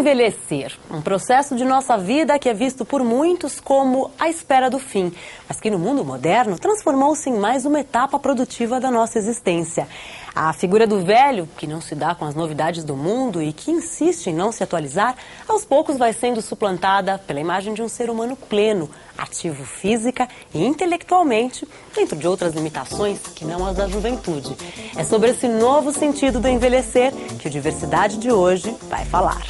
Envelhecer, um processo de nossa vida que é visto por muitos como a espera do fim, mas que no mundo moderno transformou-se em mais uma etapa produtiva da nossa existência. A figura do velho, que não se dá com as novidades do mundo e que insiste em não se atualizar, aos poucos vai sendo suplantada pela imagem de um ser humano pleno, ativo física e intelectualmente, dentro de outras limitações que não as da juventude. É sobre esse novo sentido do envelhecer que o Diversidade de hoje vai falar.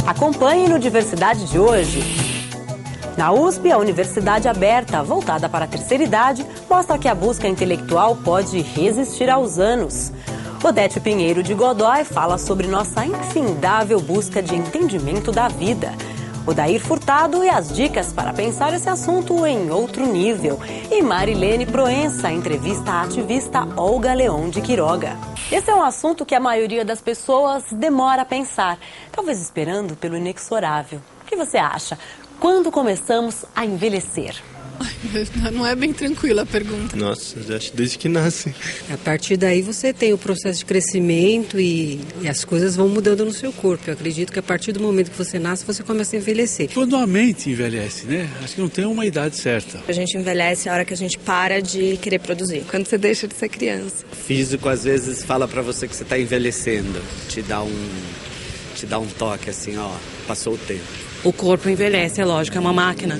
Acompanhe no Diversidade de hoje. Na USP, a universidade aberta, voltada para a terceira idade, mostra que a busca intelectual pode resistir aos anos. Odete Pinheiro de Godoy fala sobre nossa infindável busca de entendimento da vida. Odair Furtado e as dicas para pensar esse assunto em outro nível. E Marilene Proença entrevista a ativista Olga Leon de Quiroga. Esse é um assunto que a maioria das pessoas demora a pensar, talvez esperando pelo inexorável. O que você acha? Quando começamos a envelhecer? Não é bem tranquila a pergunta. Nossa, acho que desde que nasce. A partir daí você tem o processo de crescimento e as coisas vão mudando no seu corpo. Eu acredito que a partir do momento que você nasce, você começa a envelhecer. Quando a mente envelhece, né? Acho que não tem uma idade certa. A gente envelhece a hora que a gente para de querer produzir. Quando você deixa de ser criança. O físico às vezes fala pra você que você tá envelhecendo. Te dá um toque assim, ó, passou o tempo. O corpo envelhece, é lógico, é uma máquina,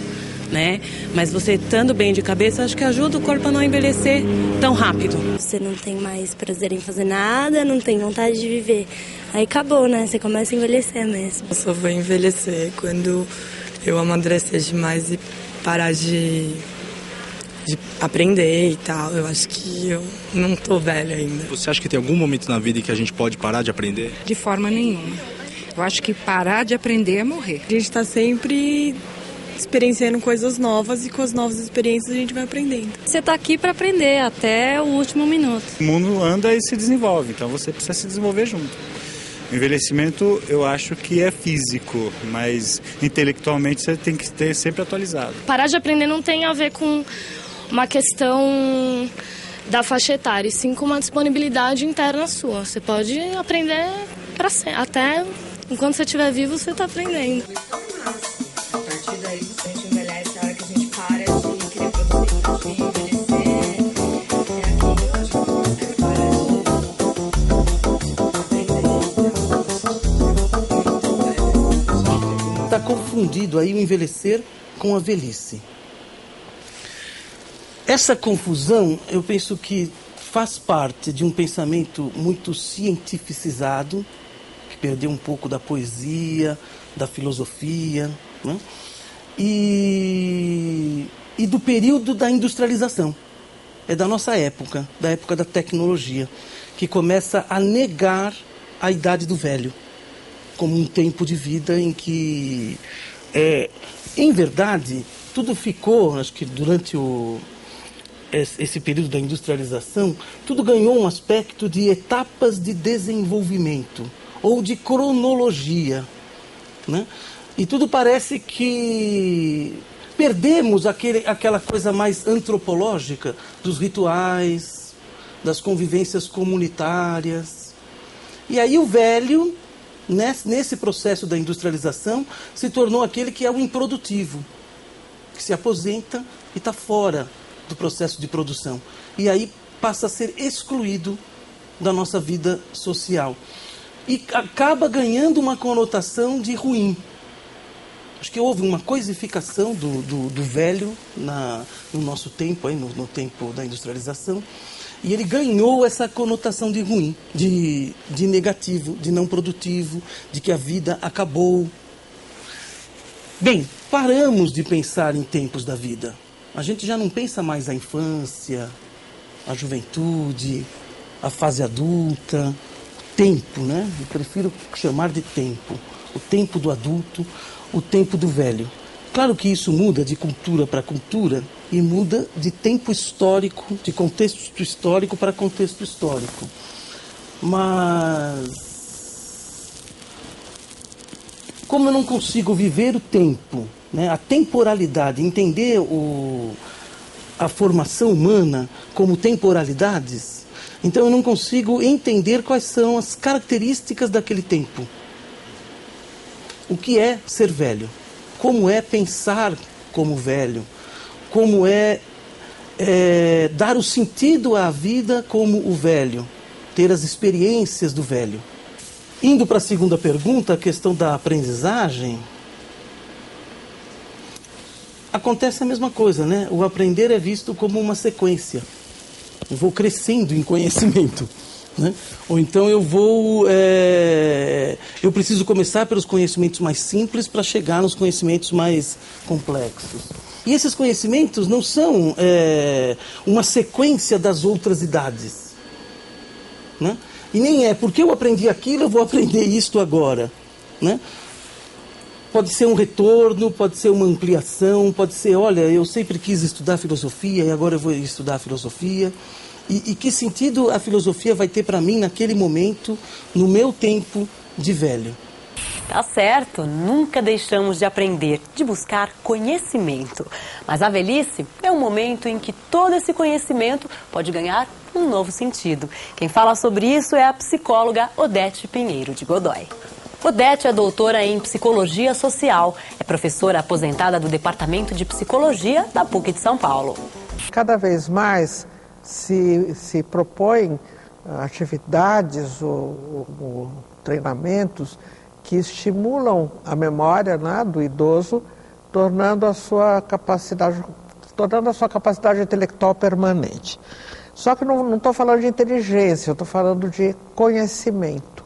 né? Mas você estando bem de cabeça, acho que ajuda o corpo a não envelhecer tão rápido. Você não tem mais prazer em fazer nada, não tem vontade de viver. Aí acabou, né? Você começa a envelhecer mesmo. Eu só vou envelhecer quando eu amadurecer demais e parar de aprender e tal. Eu acho que eu não tô velha ainda. Você acha que tem algum momento na vida em que a gente pode parar de aprender? De forma nenhuma. Eu acho que parar de aprender é morrer. A gente está sempre experienciando coisas novas e com as novas experiências a gente vai aprendendo. Você está aqui para aprender até o último minuto. O mundo anda e se desenvolve, então você precisa se desenvolver junto. O envelhecimento eu acho que é físico, mas intelectualmente você tem que ter sempre atualizado. Parar de aprender não tem a ver com uma questão da faixa etária, e sim com uma disponibilidade interna sua. Você pode aprender para sempre, até enquanto você estiver vivo, você está aprendendo. A partir daí, a gente envelhece a hora que a gente para de querer produzir, Está confundido aí o envelhecer com a velhice. Essa confusão, eu penso que faz parte de um pensamento muito cientificizado, que perdeu um pouco da poesia, da filosofia, né? E do período da industrialização. É da nossa época, da época da tecnologia, que começa a negar a idade do velho, como um tempo de vida em que, em verdade, tudo ficou, acho que durante esse período da industrialização, tudo ganhou um aspecto de etapas de desenvolvimento ou de cronologia, né? E tudo parece que perdemos aquela coisa mais antropológica dos rituais, das convivências comunitárias. E aí o velho, nesse processo da industrialização, se tornou aquele que é o improdutivo, que se aposenta e está fora do processo de produção. E aí passa a ser excluído da nossa vida social. E acaba ganhando uma conotação de ruim. Acho que houve uma coisificação do velho no nosso tempo, aí, no tempo da industrialização. E ele ganhou essa conotação de ruim, de negativo, de não produtivo, de que a vida acabou. Bem, paramos de pensar em tempos da vida. A gente já não pensa mais a infância, a juventude, a fase adulta, tempo, né? Eu prefiro chamar de tempo. O tempo do adulto, o tempo do velho. Claro que isso muda de cultura para cultura e muda de tempo histórico, de contexto histórico para contexto histórico. Mas, como eu não consigo viver o tempo, né, a temporalidade, entender a formação humana como temporalidades, Então eu não consigo entender quais são as características daquele tempo. O que é ser velho? Como é pensar como velho? Como é dar o sentido à vida como o velho? Ter as experiências do velho. Indo para a segunda pergunta, a questão da aprendizagem, acontece a mesma coisa, né? O aprender é visto como uma sequência. Eu vou crescendo em conhecimento, né? Ou então eu preciso começar pelos conhecimentos mais simples para chegar nos conhecimentos mais complexos. E esses conhecimentos não são uma sequência das outras idades, né? E nem é porque eu aprendi aquilo, eu vou aprender isto agora, né? Pode ser um retorno, pode ser uma ampliação, pode ser, olha, eu sempre quis estudar filosofia e agora eu vou estudar filosofia. E que sentido a filosofia vai ter para mim naquele momento, no meu tempo de velho? Tá certo, nunca deixamos de aprender, de buscar conhecimento. Mas a velhice é um momento em que todo esse conhecimento pode ganhar um novo sentido. Quem fala sobre isso é a psicóloga Odete Pinheiro de Godoy. Odete é doutora em Psicologia Social, é professora aposentada do Departamento de Psicologia da PUC de São Paulo. Cada vez mais se propõem atividades ou treinamentos que estimulam a memória, né, do idoso, tornando a sua capacidade intelectual permanente. Só que não estou falando de inteligência, eu estou falando de conhecimento.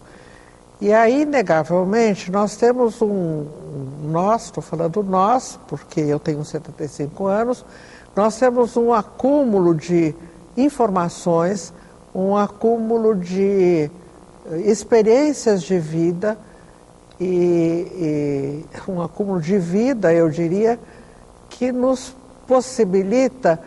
E aí, inegavelmente, nós temos estou falando nós, porque eu tenho 75 anos, nós temos um acúmulo de informações, um acúmulo de experiências de vida e um acúmulo de vida, eu diria, que nos possibilita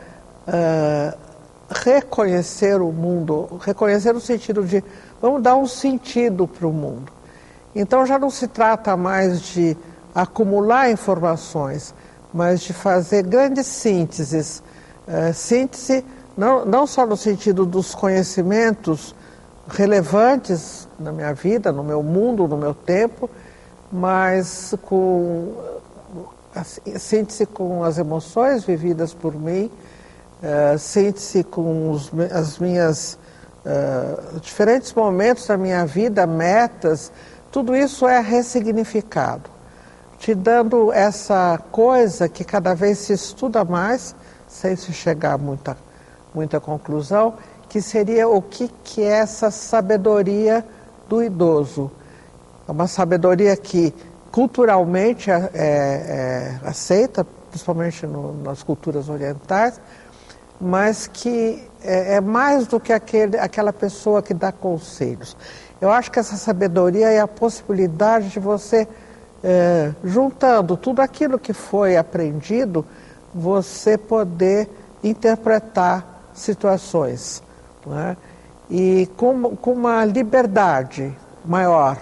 reconhecer o mundo, reconhecer no sentido de vamos dar um sentido para o mundo. Então já não se trata mais de acumular informações, mas de fazer grandes sínteses. Síntese não só no sentido dos conhecimentos relevantes na minha vida, no meu mundo, no meu tempo, mas síntese com as emoções vividas por mim, síntese com as minhas diferentes momentos da minha vida, metas, tudo isso é ressignificado, te dando essa coisa que cada vez se estuda mais, sem se chegar a muita conclusão, que seria o que é essa sabedoria do idoso. É uma sabedoria que culturalmente é aceita, principalmente nas culturas orientais, mas que é mais do que aquela pessoa que dá conselhos. Eu acho que essa sabedoria é a possibilidade de você, juntando tudo aquilo que foi aprendido, você poder interpretar situações, né? E com uma liberdade maior,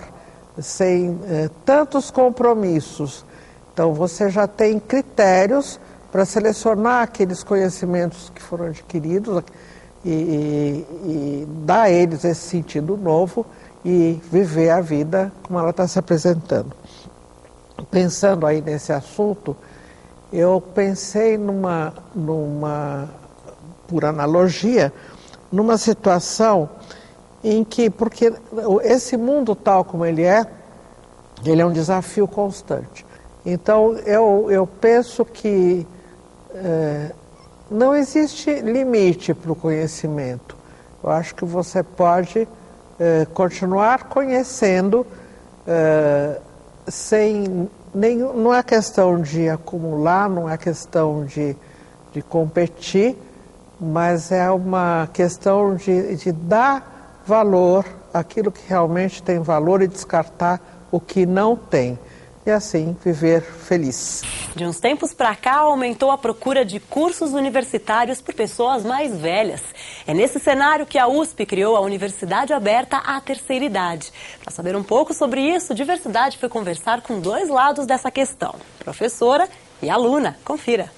sem tantos compromissos. Então você já tem critérios para selecionar aqueles conhecimentos que foram adquiridos e dar a eles esse sentido novo e viver a vida como ela está se apresentando. Pensando aí nesse assunto, eu pensei por analogia, numa situação em que, porque esse mundo tal como ele é um desafio constante. Então eu penso que não existe limite para o conhecimento. Eu acho que você pode continuar conhecendo sem nenhum. Não é questão de acumular, não é questão de competir, mas é uma questão de dar valor àquilo que realmente tem valor e descartar o que não tem. E assim viver feliz. De uns tempos para cá, aumentou a procura de cursos universitários por pessoas mais velhas. É nesse cenário que a USP criou a Universidade Aberta à Terceira Idade. Para saber um pouco sobre isso, Diversidade foi conversar com dois lados dessa questão, professora e aluna. Confira.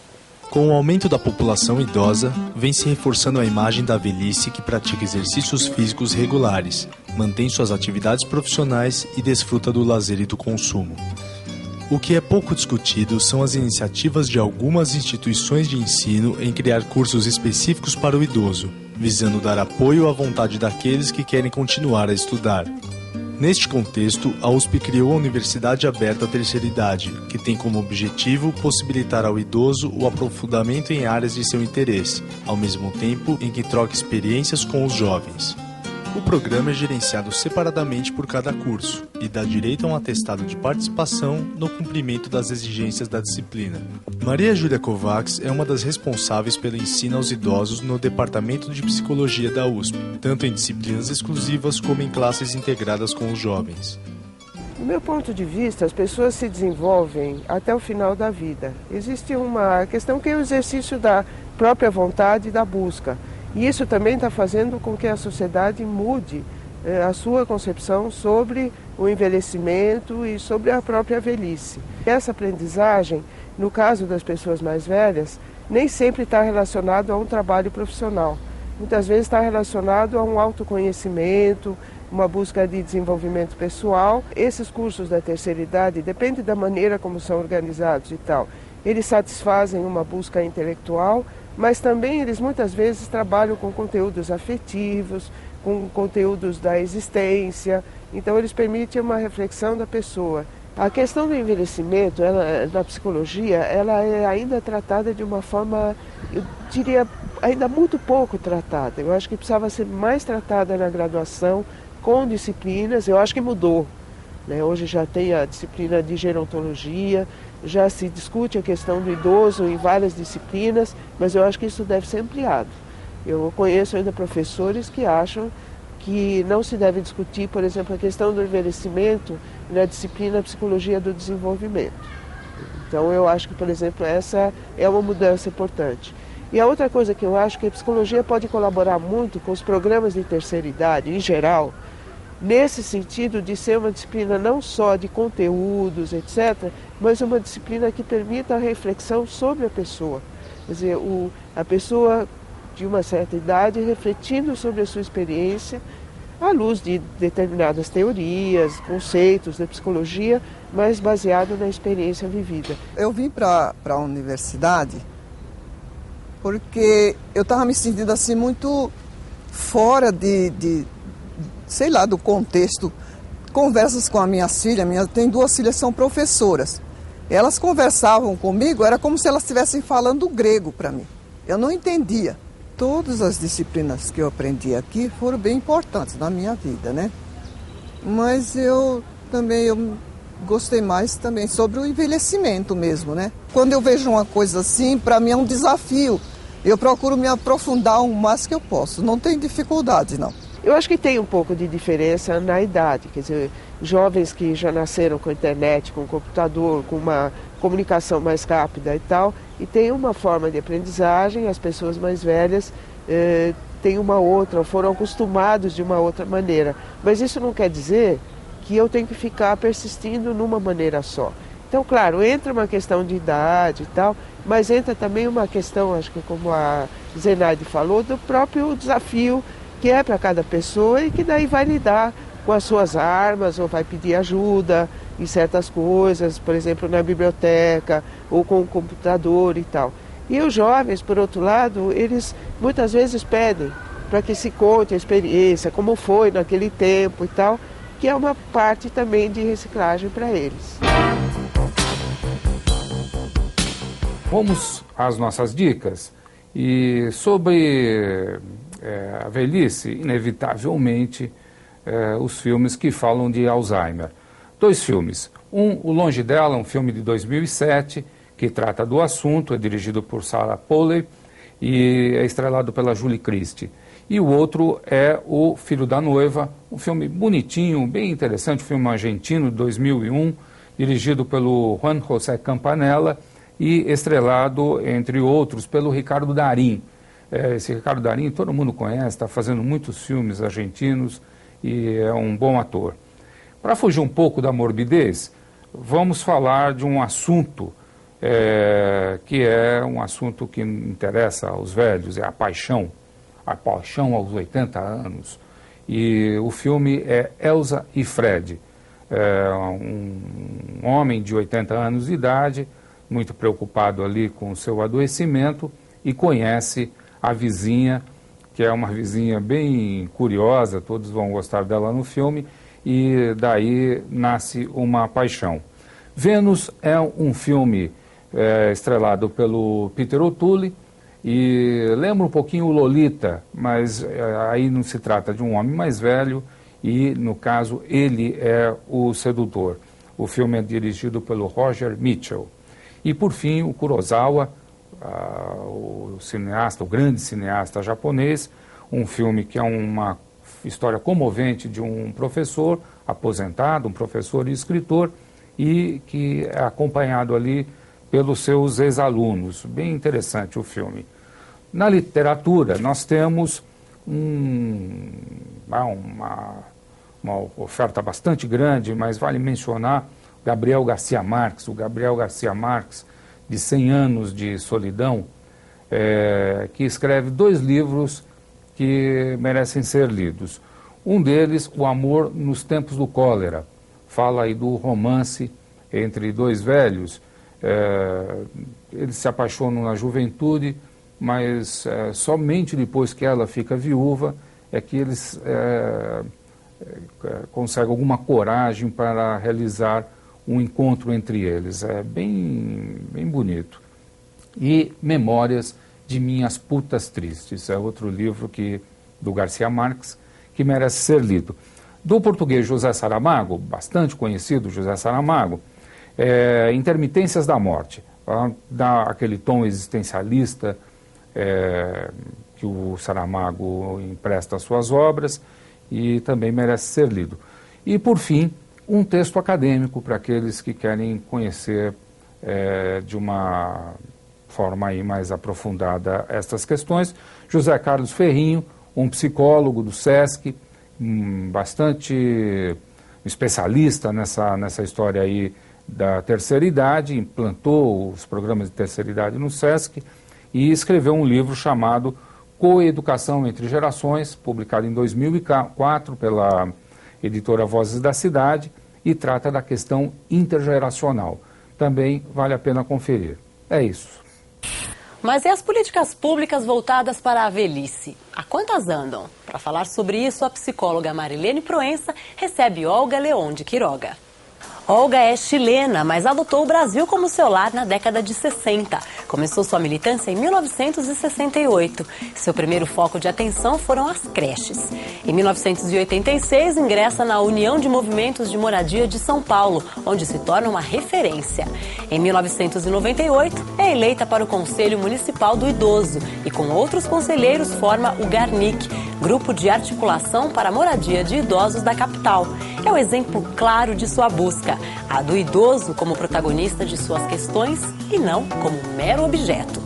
Com o aumento da população idosa, vem se reforçando a imagem da velhice que pratica exercícios físicos regulares, mantém suas atividades profissionais e desfruta do lazer e do consumo. O que é pouco discutido são as iniciativas de algumas instituições de ensino em criar cursos específicos para o idoso, visando dar apoio à vontade daqueles que querem continuar a estudar. Neste contexto, a USP criou a Universidade Aberta à Terceira Idade, que tem como objetivo possibilitar ao idoso o aprofundamento em áreas de seu interesse, ao mesmo tempo em que troca experiências com os jovens. O programa é gerenciado separadamente por cada curso e dá direito a um atestado de participação no cumprimento das exigências da disciplina. Maria Júlia Kovacs é uma das responsáveis pelo ensino aos idosos no Departamento de Psicologia da USP, tanto em disciplinas exclusivas como em classes integradas com os jovens. Do meu ponto de vista, as pessoas se desenvolvem até o final da vida. Existe uma questão que é o exercício da própria vontade e da busca. E isso também está fazendo com que a sociedade mude a sua concepção sobre o envelhecimento e sobre a própria velhice. Essa aprendizagem, no caso das pessoas mais velhas, nem sempre está relacionado a um trabalho profissional. Muitas vezes está relacionado a um autoconhecimento, uma busca de desenvolvimento pessoal. Esses cursos da terceira idade, depende da maneira como são organizados e tal, eles satisfazem uma busca intelectual, mas também eles muitas vezes trabalham com conteúdos afetivos, com conteúdos da existência, então eles permitem uma reflexão da pessoa. A questão do envelhecimento, na psicologia, ela é ainda tratada de uma forma, eu diria, ainda muito pouco tratada. Eu acho que precisava ser mais tratada na graduação, com disciplinas, eu acho que mudou. Hoje já tem a disciplina de gerontologia, já se discute a questão do idoso em várias disciplinas, mas eu acho que isso deve ser ampliado. Eu conheço ainda professores que acham que não se deve discutir, por exemplo, a questão do envelhecimento na disciplina Psicologia do Desenvolvimento. Então eu acho que, por exemplo, essa é uma mudança importante. E a outra coisa que eu acho que a psicologia pode colaborar muito com os programas de terceira idade, em geral, nesse sentido de ser uma disciplina não só de conteúdos, etc., mas uma disciplina que permita a reflexão sobre a pessoa. Quer dizer, a pessoa de uma certa idade refletindo sobre a sua experiência à luz de determinadas teorias, conceitos da psicologia, mas baseado na experiência vivida. Eu vim para a universidade porque eu estava me sentindo assim muito fora sei lá, do contexto. Conversas com as minhas filhas, tem 2 filhas que são professoras. Elas conversavam comigo, era como se elas estivessem falando grego para mim. Eu não entendia. Todas as disciplinas que eu aprendi aqui foram bem importantes na minha vida, né? Mas eu gostei mais também sobre o envelhecimento mesmo, né? Quando eu vejo uma coisa assim, para mim é um desafio. Eu procuro me aprofundar o mais que eu posso. Não tem dificuldade, não. Eu acho que tem um pouco de diferença na idade, quer dizer, jovens que já nasceram com a internet, com o computador, com uma comunicação mais rápida e tal, e tem uma forma de aprendizagem, as pessoas mais velhas têm uma outra, foram acostumados de uma outra maneira. Mas isso não quer dizer que eu tenho que ficar persistindo numa maneira só. Então, claro, entra uma questão de idade e tal, mas entra também uma questão, acho que como a Zenaide falou, do próprio desafio que é para cada pessoa e que daí vai lidar com as suas armas ou vai pedir ajuda em certas coisas, por exemplo, na biblioteca ou com o computador e tal. E os jovens, por outro lado, eles muitas vezes pedem para que se conte a experiência, como foi naquele tempo e tal, que é uma parte também de reciclagem para eles. Vamos às nossas dicas. E sobre a velhice, inevitavelmente, os filmes que falam de Alzheimer. 2 filmes. O Longe Dela, um filme de 2007, que trata do assunto, é dirigido por Sarah Polley e é estrelado pela Julie Christie. E o outro é O Filho da Noiva, um filme bonitinho, bem interessante, um filme argentino de 2001, dirigido pelo Juan José Campanella e estrelado, entre outros, pelo Ricardo Darín. Esse Ricardo Darín todo mundo conhece, está fazendo muitos filmes argentinos e é um bom ator. Para fugir um pouco da morbidez, vamos falar de um assunto que é um assunto que interessa aos velhos, é a paixão aos 80 anos. E o filme é Elsa e Fred, um homem de 80 anos de idade, muito preocupado ali com o seu adoecimento, e conhece a vizinha, que é uma vizinha bem curiosa, todos vão gostar dela no filme, e daí nasce uma paixão. Vênus é um filme estrelado pelo Peter O'Toole, e lembra um pouquinho o Lolita, mas aí não se trata de um homem mais velho, e no caso ele é o sedutor. O filme é dirigido pelo Roger Mitchell. E por fim o Kurosawa, o cineasta, o grande cineasta japonês, um filme que é uma história comovente de um professor aposentado, um professor e escritor, e que é acompanhado ali pelos seus ex-alunos. Bem interessante o filme. Na literatura, nós temos uma oferta bastante grande, mas vale mencionar Gabriel Garcia Marques, o Gabriel Garcia Marques, de 100 anos de solidão, que escreve 2 livros que merecem ser lidos. Um deles, O Amor nos Tempos do Cólera, fala aí do romance entre 2 velhos. Eles se apaixonam na juventude, mas somente depois que ela fica viúva é que eles conseguem alguma coragem para realizar um encontro entre eles. É bem bonito. E Memórias de Minhas Putas Tristes, é outro livro do Garcia Marques, que merece ser lido. Do português José Saramago, bastante conhecido José Saramago, Intermitências da Morte, dá aquele tom existencialista que o Saramago empresta às suas obras, e também merece ser lido. E, por fim, um texto acadêmico para aqueles que querem conhecer de uma forma aí mais aprofundada estas questões. José Carlos Ferrinho, um psicólogo do SESC, bastante especialista nessa história aí da terceira idade, implantou os programas de terceira idade no SESC e escreveu um livro chamado Coeducação entre Gerações, publicado em 2004 pela editora Vozes da Cidade, e trata da questão intergeracional. Também vale a pena conferir. É isso. Mas e as políticas públicas voltadas para a velhice? A quantas andam? Para falar sobre isso, a psicóloga Marilene Proença recebe Olga Leon de Quiroga. Olga é chilena, mas adotou o Brasil como seu lar na década de 60. Começou sua militância em 1968. Seu primeiro foco de atenção foram as creches. Em 1986, ingressa na União de Movimentos de Moradia de São Paulo, onde se torna uma referência. Em 1998, é eleita para o Conselho Municipal do Idoso e, com outros conselheiros, forma o GARNIC, Grupo de Articulação para a Moradia de Idosos da capital. É um exemplo claro de sua busca, a do idoso como protagonista de suas questões e não como mero objeto.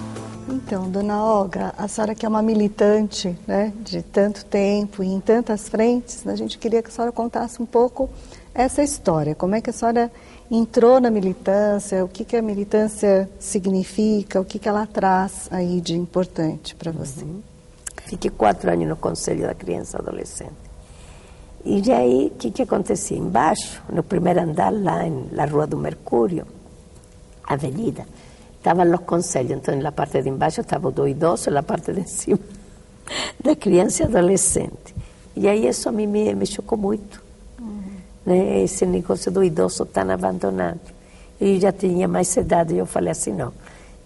Então, dona Olga, a senhora que é uma militante, né, de tanto tempo e em tantas frentes, a gente queria que a senhora contasse um pouco essa história. Como é que a senhora entrou na militância, o que a militância significa, o que ela traz aí de importante para você? Fiquei 4 anos no Conselho da Criança e Adolescente. E aí, o que acontecia? Embaixo, no primeiro andar, lá na Rua do Mercúrio, avenida, estavam os conselhos. Então, na parte de embaixo estava o do idoso, na parte de cima, da criança e adolescente. E aí, isso a mim me chocou muito. Né? Esse negócio do idoso tão abandonado. E já tinha mais idade, e eu falei assim, não,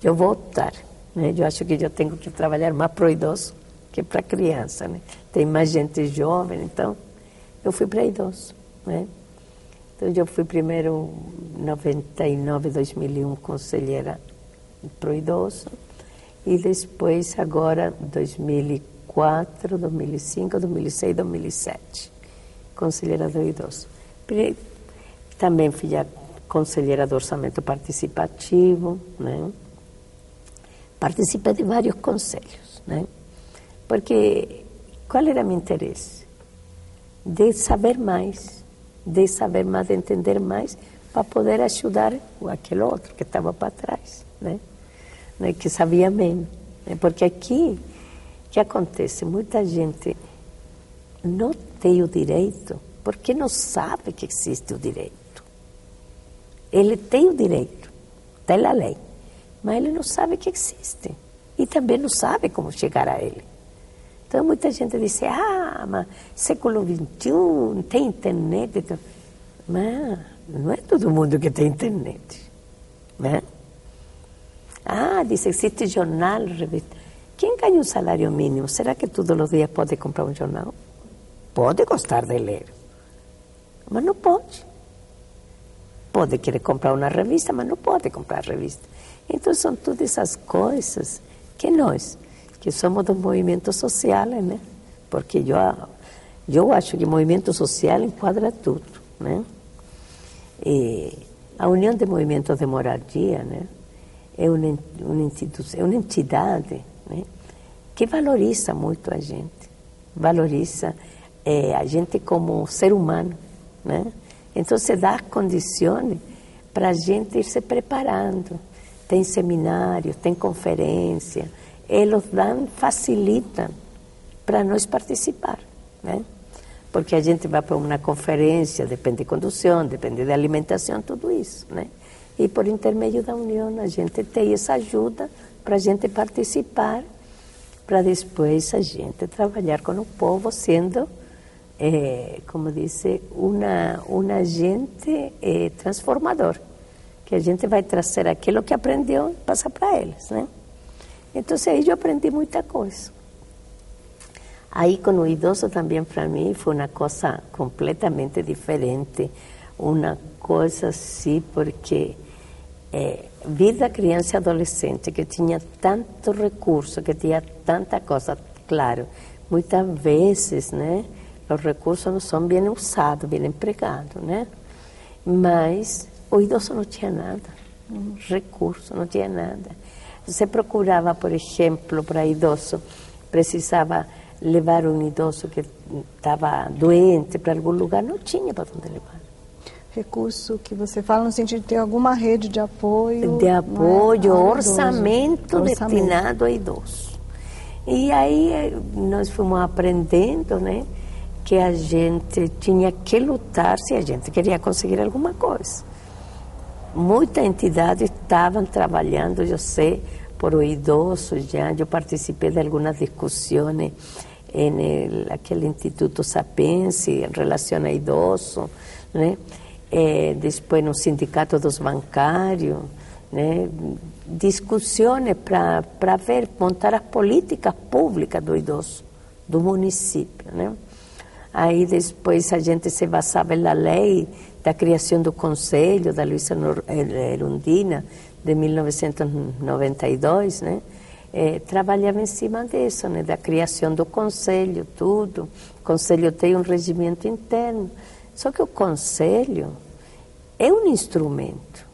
eu vou optar. Né? Eu acho que eu tenho que trabalhar mais para o idoso que para a criança. Né? Tem mais gente jovem, então eu fui para idoso. Né? Então eu fui primeiro, 99, 2001, conselheira para o idoso, e depois agora 2004, 2005, 2006, 2007, conselheira do idoso. Também fui a conselheira do orçamento participativo, né? Participei de vários conselhos, né? Porque qual era meu interesse? De saber mais, de entender mais, para poder ajudar aquele outro que estava para trás, né? Que sabia menos. Porque aqui, o que acontece? Muita gente não tem o direito porque não sabe que existe o direito. Ele tem o direito, está na lei, mas ele não sabe que existe. E também não sabe como chegar a ele. Então muita gente diz, mas século XXI, tem internet. Mas não é todo mundo que tem internet, né? Diz, existe jornal, revista. Quem ganha um salário mínimo, será que todos os dias pode comprar um jornal? Pode gostar de ler, mas não pode. Pode querer comprar uma revista, mas não pode comprar revista. Então são todas essas coisas que nós, que somos dos movimentos sociais, né? Porque eu acho que o movimento social enquadra tudo, né? E a União de Movimentos de Moradia, né? É uma instituição, é uma entidade, né? Que valoriza muito a gente, valoriza a gente como ser humano, né? Então se dá condições para a gente ir se preparando. Tem seminários, tem conferência, eles facilitam para nós participar, né? Porque a gente vai para uma conferência, depende de condução, depende de alimentação, tudo isso, né? E por intermédio da União a gente tem essa ajuda para a gente participar, para depois a gente trabalhar com o povo sendo, como disse, um agente transformador, que a gente vai trazer aquilo que aprendeu e passar para eles, né? Então aí eu aprendi muita coisa. Aí com o idoso também para mim foi uma coisa completamente diferente, uma coisa assim, porque vida, criança e adolescente, que tinha tanto recurso, que tinha tanta coisa, claro, muitas vezes, né, os recursos não são bem usados, bem empregados, né? Mas o idoso não tinha nada, recurso, não tinha nada. Você procurava, por exemplo, para idoso, precisava levar um idoso que estava doente para algum lugar, não tinha para onde levar. Recurso que você fala no sentido de ter alguma rede de apoio. De apoio, orçamento destinado a idoso. E aí nós fomos aprendendo, né, que a gente tinha que lutar se a gente queria conseguir alguma coisa. Muitas entidades estavam trabalhando, eu sei, por o idoso já. Eu participei de algumas discussões naquele Instituto Sapiense em relação a idoso, né? Depois no Sindicato dos Bancários, né? Discussões para montar as políticas públicas do idoso, do município, né? Aí depois a gente se basava na lei da criação do Conselho, da Luísa Erundina, de 1992, né? Trabalhava em cima disso, né? Da criação do Conselho, tudo. O Conselho tem um regimento interno. Só que o Conselho é um instrumento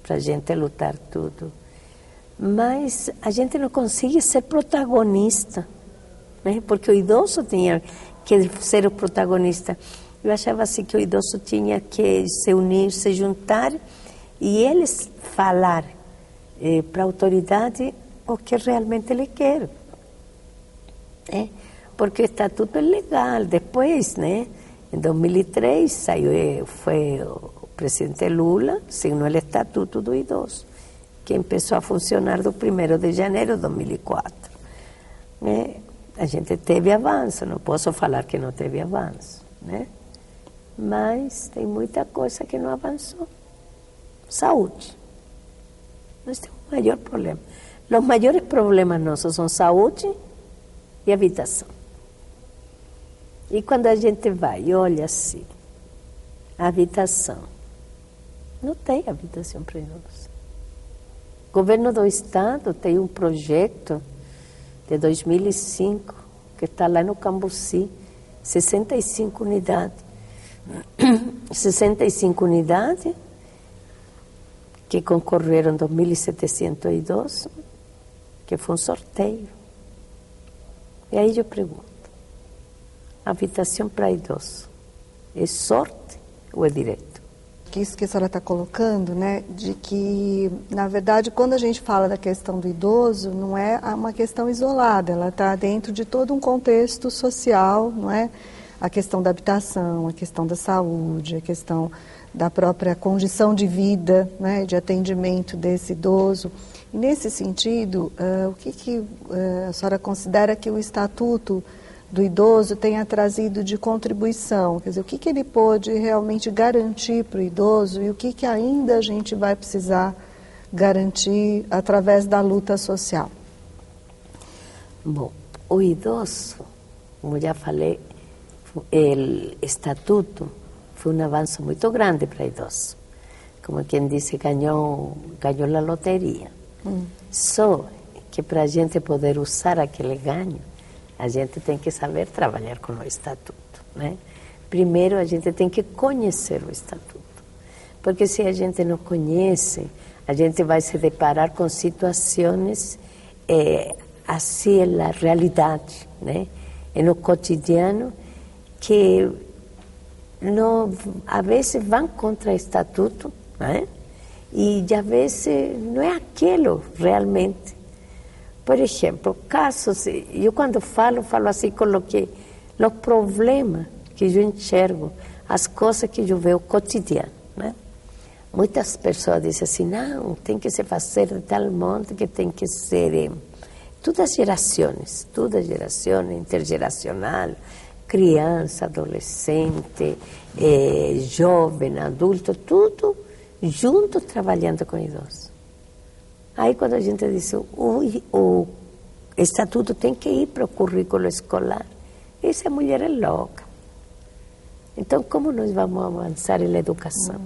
para a gente lutar tudo. Mas a gente não consegue ser protagonista, né? Porque o idoso tinha que ser o protagonista. Eu achava assim que o idoso tinha que se unir, se juntar e eles falar para a autoridade o que realmente ele quer. Porque o estatuto é legal. Depois, né, em 2003, foi o presidente Lula, assinou o estatuto do idoso, que começou a funcionar do 1º de janeiro de 2004. Né? A gente teve avanço, não posso falar que não teve avanço, né? Mas tem muita coisa que não avançou. Saúde. Nós temos um maior problema. Os maiores problemas nossos são saúde e habitação. E quando a gente vai e olha assim, a habitação, não tem habitação para nós. O governo do estado tem um projeto de 2005, que está lá no Cambuci, 65 unidades. 65 unidades que concorreram 2.700 idosos, que foi um sorteio. E aí eu pergunto, habitação para idoso é sorte ou é direito? que isso que a senhora está colocando, né, de que, na verdade, quando a gente fala da questão do idoso, não é uma questão isolada, ela está dentro de todo um contexto social, não é? A questão da habitação, a questão da saúde, a questão da própria condição de vida, né, de atendimento desse idoso. E nesse sentido, o que a senhora considera que o Estatuto do Idoso tenha trazido de contribuição? Quer dizer, o que ele pôde realmente garantir para o idoso e o que ainda a gente vai precisar garantir através da luta social? Bom, o idoso, como já falei, o Estatuto foi um avanço muito grande para o idoso. Como quem disse, ganhou a loteria. Só que para a gente poder usar aquele ganho, a gente tem que saber trabalhar com o Estatuto, né? Primeiro, a gente tem que conhecer o Estatuto. Porque se a gente não conhece, a gente vai se deparar com situações assim na realidade, né? No cotidiano, que não, a vezes vão contra o Estatuto, né? E às vezes não é aquilo realmente. Por exemplo, casos, eu quando falo assim, coloquei os problemas que eu enxergo, as coisas que eu vejo cotidiano, né? Muitas pessoas dizem assim, não, tem que se fazer de tal modo que tem que ser todas gerações, intergeracional, criança, adolescente, jovem, adulto, tudo junto trabalhando com idosos. Aí quando a gente diz o Estatuto tem que ir para o currículo escolar, essa mulher é louca. Então, como nós vamos avançar na educação?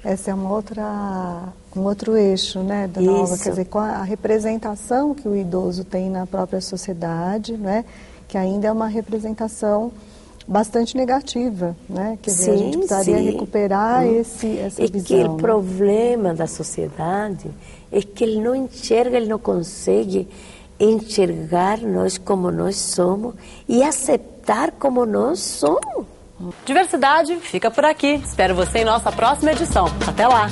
Esse é um outro eixo, né, Dona Olga? Quer dizer, com a representação que o idoso tem na própria sociedade, né, que ainda é uma representação bastante negativa, né? Quer dizer, a gente precisaria recuperar essa visão. É que o problema da sociedade é que ele não enxerga, ele não consegue enxergar nós como nós somos e aceitar como nós somos. Diversidade fica por aqui. Espero você em nossa próxima edição. Até lá!